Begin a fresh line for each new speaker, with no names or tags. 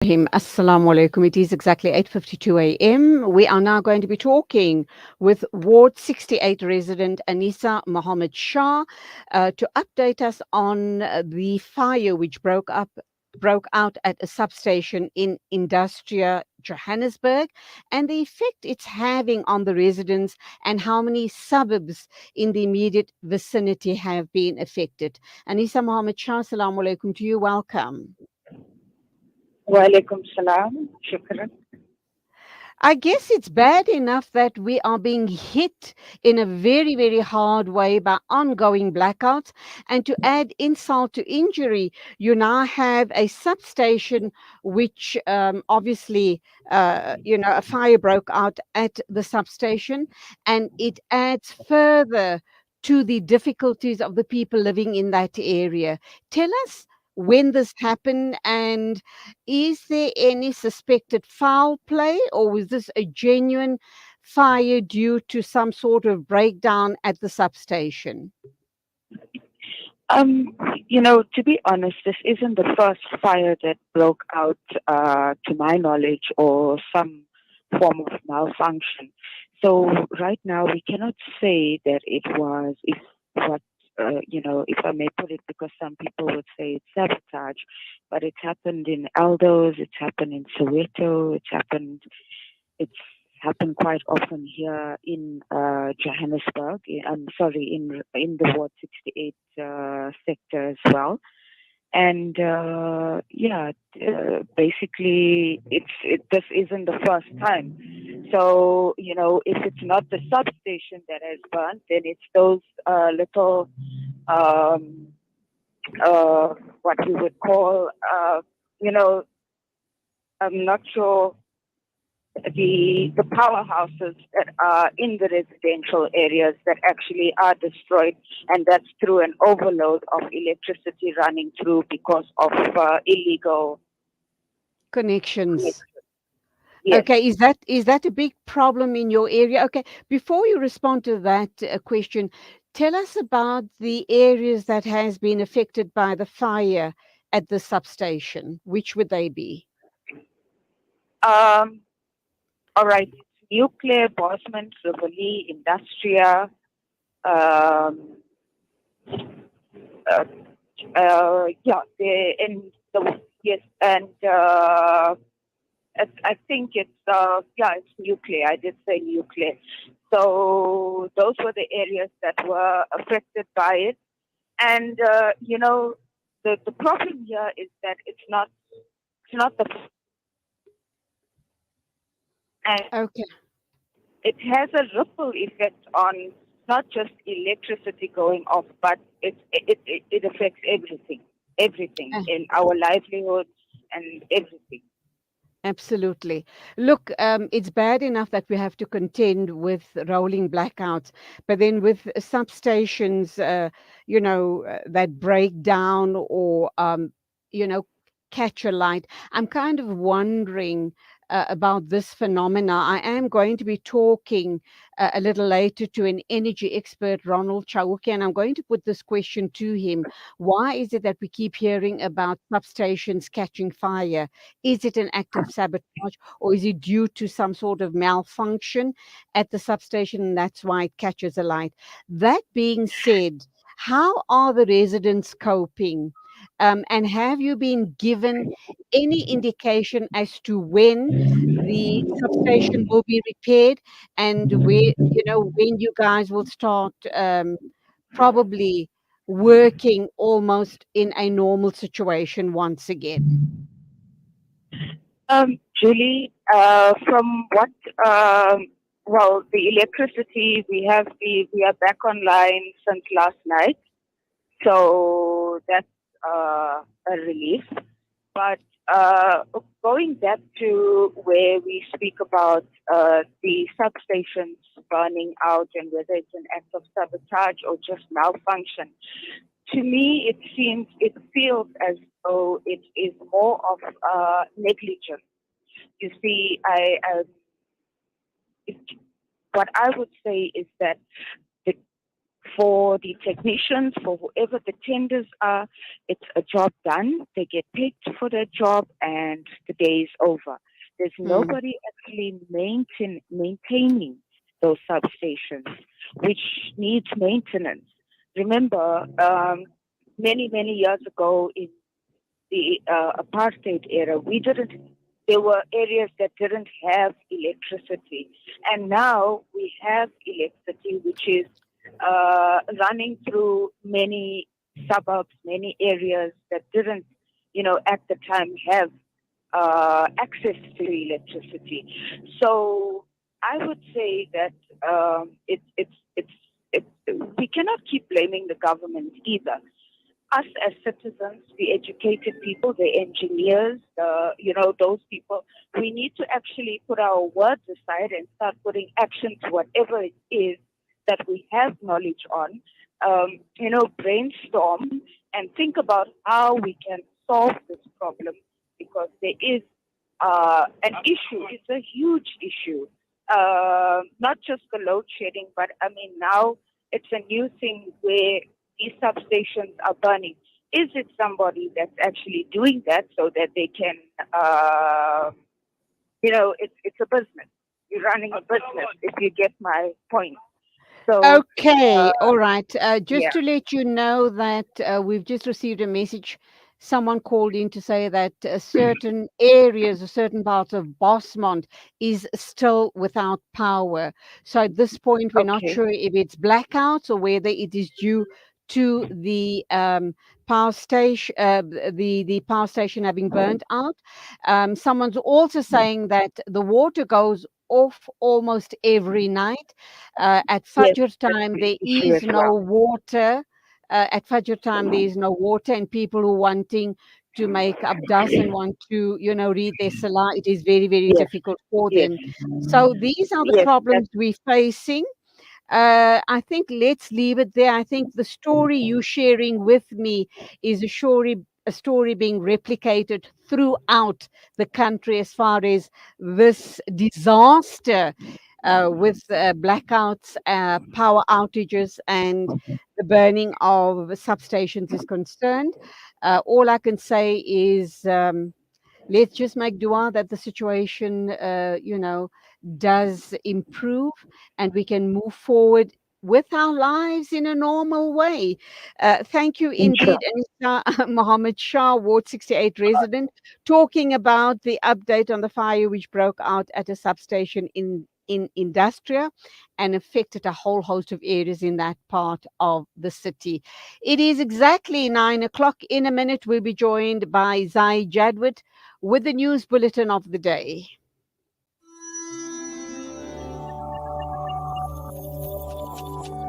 Assalamu alaikum. It is exactly 8:52 a.m. We are now going to be talking with Ward 68 resident Anisa Mahomed Sha to update us on the fire which broke out at a substation in Industria, Johannesburg, and the effect it's having on the residents and how many suburbs in the immediate vicinity have been affected. Anisa Mahomed Shah, assalamu alaikum to you. Welcome.
Walaikum salam. Shukran.
I guess it's bad enough that we are being hit in a very, very hard way by ongoing blackouts. And to add insult to injury, you now have a substation which obviously, a fire broke out at the substation, and it adds further to the difficulties of the people living in that area. Tell us when this happened, and is there any suspected foul play, or was this a genuine fire due to some sort of breakdown at the substation?
Um, to be honest, this isn't the first fire that broke out, to my knowledge, or some form of malfunction. So right now, we cannot say that it was, if what, if I may put it, because some people would say it's sabotage, but it's happened in Eldos, it's happened in Soweto, it's happened quite often here in Johannesburg. I'm sorry, in the Ward 68 sector as well. And basically, this isn't the first time. So if it's not the substation that has burned, then it's those little what you would call you know I'm not sure, the powerhouses that are in the residential areas that actually are destroyed, and that's through an overload of electricity running through because of illegal
Connections.
connection. Yes.
Okay, is that a big problem in your area? Okay, before you respond to that question, tell us about the areas that has been affected by the fire at the substation. Which would they be?
Um, all right. Nuclear, Bosman, Rivoli, Industria, um, uh, and the yes, and I think it's nuclear. I did say nuclear. So those were the areas that were affected by it. And the problem here is that it's not the, and
Okay.
it has a ripple effect on not just electricity going off, but it affects everything in our livelihoods and everything.
Absolutely. Look, it's bad enough that we have to contend with rolling blackouts, but then with substations, that break down or, you know, catch a light. I'm kind of wondering about this phenomena. I am going to be talking a little later to an energy expert, Ronald Chauke, and I'm going to put this question to him. Why is it that we keep hearing about substations catching fire? Is it an act of sabotage, or is it due to some sort of malfunction at the substation and that's why it catches a light? That being said, how are the residents coping? And have you been given any indication as to when the substation will be repaired, and when you guys will start probably working almost in a normal situation once again?
Julie, from what, well, the electricity we are back online since last night, so that's a relief. But going back to where we speak about the substations burning out and whether it's an act of sabotage or just malfunction, to me it feels as though it is more of negligence. You see, it, what I would say is that the For the technicians, for whoever the tenders are, it's a job done. They get paid for their job and the day is over. There's
Mm.
nobody actually maintaining those substations, which needs maintenance. Remember, many years ago in the apartheid era, there were areas that didn't have electricity. And now we have electricity, which is running through many suburbs, many areas that didn't, at the time have access to electricity. So I would say that it's, we cannot keep blaming the government either. Us as citizens, the educated people, the engineers, those people, we need to actually put our words aside and start putting action to whatever it is that we have knowledge on. Brainstorm and think about how we can solve this problem because there is an issue. It's a huge issue. Not just the load shedding, but I mean, now it's a new thing where these substations are burning. Is it somebody that's actually doing that so that they can, it's a business. You're running a business, if you get my point. So,
Okay,
uh,
all right. Just
yeah.
to let you know that we've just received a message. Someone called in to say that certain areas or certain parts of Bosmont is still without power. So at this point, we're not
Okay.
sure if it's blackouts or whether it is due to the power station, the power station having burnt out. Someone's also saying that the water goes off almost every night. At
Yes,
Fajr
that's
time,
the
there
issue
is
as
no
well.
water. At Fajr time, there is no water, and people who wanting to make abdas and want to, read their salah, it is very, very
Yes,
difficult for
yes,
them. So these are the
yes, that's
problems we're facing. I think let's leave it there. I think the story you sharing with me is a story being replicated throughout the country as far as this disaster with blackouts, power outages, and the burning of substations is concerned. All I can say is let's just make dua that the situation, does improve and we can move forward with our lives in a normal way. Thank you indeed,
inshallah.
Anisa Mahomed Sha, Ward 68 resident, talking about the update on the fire which broke out at a substation in Industria and affected a whole host of areas in that part of the city. It is exactly 9 o'clock. In a minute, we'll be joined by Zai Jadwit with the news bulletin of the day.